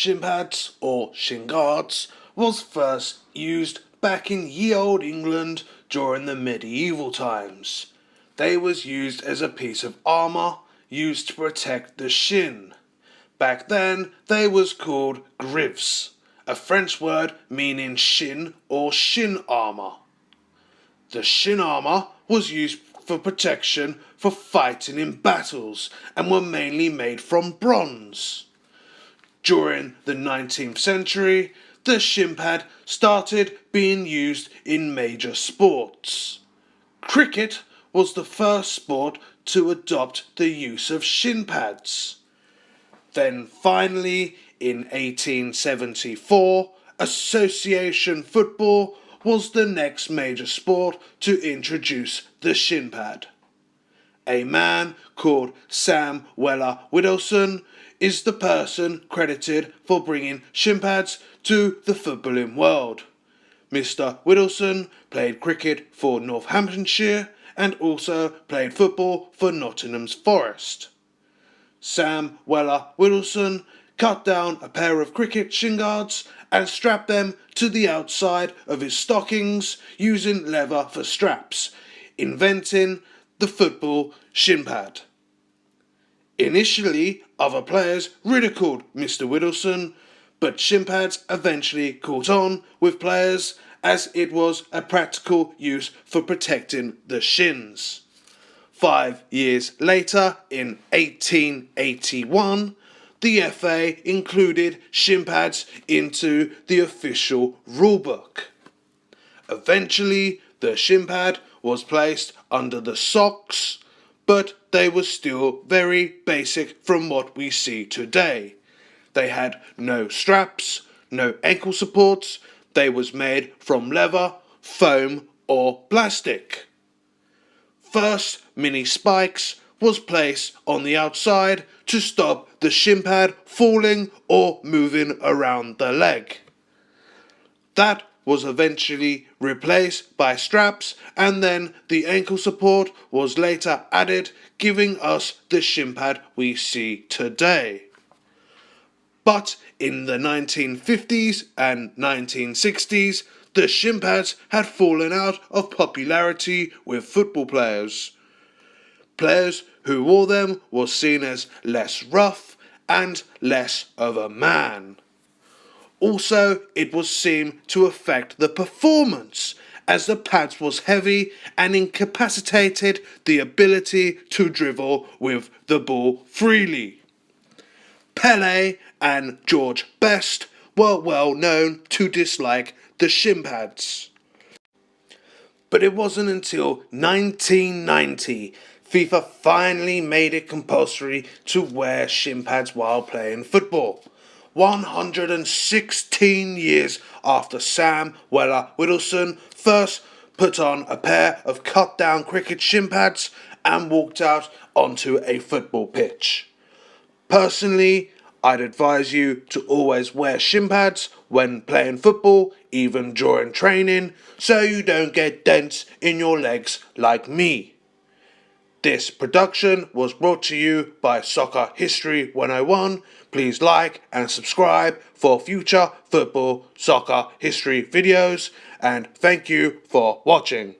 Shin Pads or Shin Guards was first used back in ye old England during the medieval times. They was used as a piece of armour used to protect the shin. Back then they was called griffes, a French word meaning shin or shin armour. The shin armour was used for protection for fighting in battles and were mainly made from bronze. During the 19th century, the shin pad started being used in major sports. Cricket was the first sport to adopt the use of shin pads. Then finally, in 1874, association football was the next major sport to introduce the shin pad. A man called Sam Weller Whittleson is the person credited for bringing shin pads to the footballing world. Mr. Whittleson played cricket for Northamptonshire and also played football for Nottingham Forest. Sam Weller Whittleson cut down a pair of cricket shin guards and strapped them to the outside of his stockings using leather for straps, inventing the football shin pad. Initially, other players ridiculed Mr. Whittleson, but shin pads eventually caught on with players as it was a practical use for protecting the shins. 5 years later, in 1881, the FA included shin pads into the official rulebook. Eventually, the shin pad was placed under the socks, but they were still very basic from what we see today. They had no straps, no ankle supports, they was made from leather, foam or plastic. First mini spikes was placed on the outside to stop the shin pad falling or moving around the leg. That was eventually replaced by straps, and then the ankle support was later added, giving us the shin pad we see today. But in the 1950s and 1960s, the shin pads had fallen out of popularity with football players. Players who wore them were seen as less rough and less of a man. Also, it was seen to affect the performance, as the pads was heavy and incapacitated the ability to dribble with the ball freely. Pele and George Best were well known to dislike the shin pads. But it wasn't until 1990 FIFA finally made it compulsory to wear shin pads while playing football. 116 years after Sam Weller Whittleson first put on a pair of cut down cricket shin pads and walked out onto a football pitch. Personally, I'd advise you to always wear shin pads when playing football, even during training, so you don't get dents in your legs like me. This production was brought to you by Soccer History 101. Please like and subscribe for future football soccer history videos, and thank you for watching.